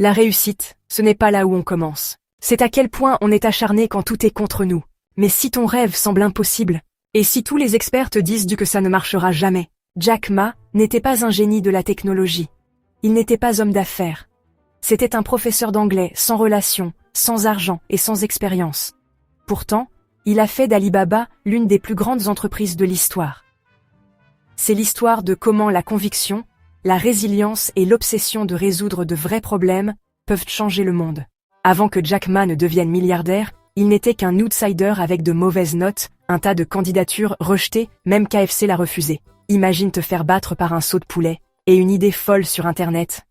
La réussite, ce n'est pas là où on commence. C'est à quel point on est acharné quand tout est contre nous. Mais si ton rêve semble impossible, et si tous les experts te disent que ça ne marchera jamais, Jack Ma n'était pas un génie de la technologie. Il n'était pas homme d'affaires. C'était un professeur d'anglais sans relations, sans argent et sans expérience. Pourtant, il a fait d'Alibaba l'une des plus grandes entreprises de l'histoire. C'est l'histoire de comment la conviction, la résilience et l'obsession de résoudre de vrais problèmes peuvent changer le monde. Avant que Jack Ma ne devienne milliardaire, il n'était qu'un outsider avec de mauvaises notes, un tas de candidatures rejetées, même KFC l'a refusé. Imagine te faire battre par un seau de poulet, et une idée folle sur Internet.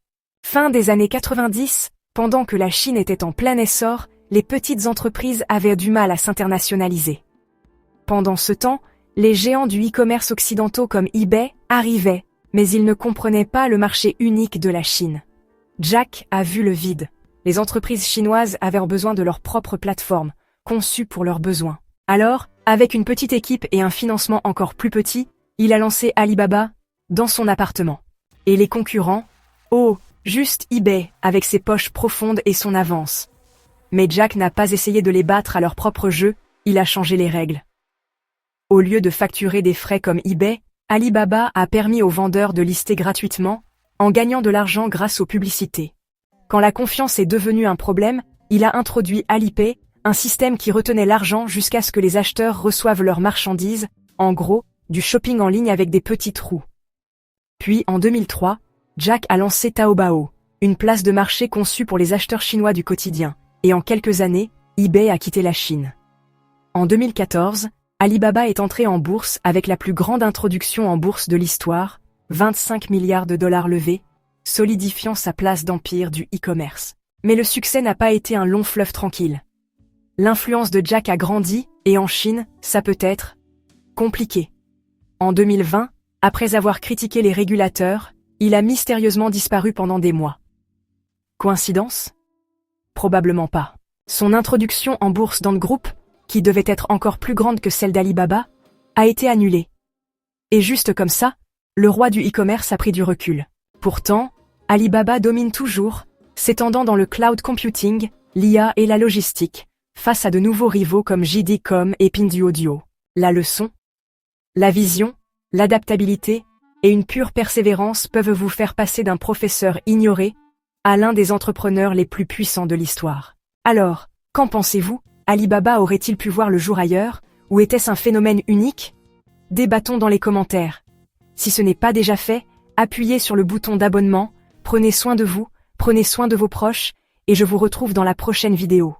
Fin des années 90, pendant que la Chine était en plein essor, les petites entreprises avaient du mal à s'internationaliser. Pendant ce temps, les géants du e-commerce occidentaux comme eBay arrivaient, mais ils ne comprenaient pas le marché unique de la Chine. Jack a vu le vide. Les entreprises chinoises avaient besoin de leur propre plateforme, conçue pour leurs besoins. Alors, avec une petite équipe et un financement encore plus petit, il a lancé Alibaba dans son appartement. Et les concurrents? Oh, juste eBay, avec ses poches profondes et son avance. Mais Jack n'a pas essayé de les battre à leur propre jeu, il a changé les règles. Au lieu de facturer des frais comme eBay, Alibaba a permis aux vendeurs de lister gratuitement, en gagnant de l'argent grâce aux publicités. Quand la confiance est devenue un problème, il a introduit Alipay, un système qui retenait l'argent jusqu'à ce que les acheteurs reçoivent leurs marchandises, en gros, du shopping en ligne avec des petits trous. Puis, en 2003, Jack a lancé Taobao, une place de marché conçue pour les acheteurs chinois du quotidien, et en quelques années, eBay a quitté la Chine. En 2014, Alibaba est entré en bourse avec la plus grande introduction en bourse de l'histoire, 25 milliards de dollars levés, solidifiant sa place d'empire du e-commerce. Mais le succès n'a pas été un long fleuve tranquille. L'influence de Jack a grandi, et en Chine, ça peut être compliqué. En 2020, après avoir critiqué les régulateurs, il a mystérieusement disparu pendant des mois. Coïncidence? Probablement pas. Son introduction en bourse d'Ant Group, qui devait être encore plus grande que celle d'Alibaba, a été annulée. Et juste comme ça, le roi du e-commerce a pris du recul. Pourtant, Alibaba domine toujours, s'étendant dans le cloud computing, l'IA et la logistique, face à de nouveaux rivaux comme JD.com et Pinduoduo. La leçon? La vision, l'adaptabilité et une pure persévérance peuvent vous faire passer d'un professeur ignoré à l'un des entrepreneurs les plus puissants de l'histoire. Alors, qu'en pensez-vous? Alibaba aurait-il pu voir le jour ailleurs, ou était-ce un phénomène unique? Débattons dans les commentaires. Si ce n'est pas déjà fait, appuyez sur le bouton d'abonnement, prenez soin de vous, prenez soin de vos proches, et je vous retrouve dans la prochaine vidéo.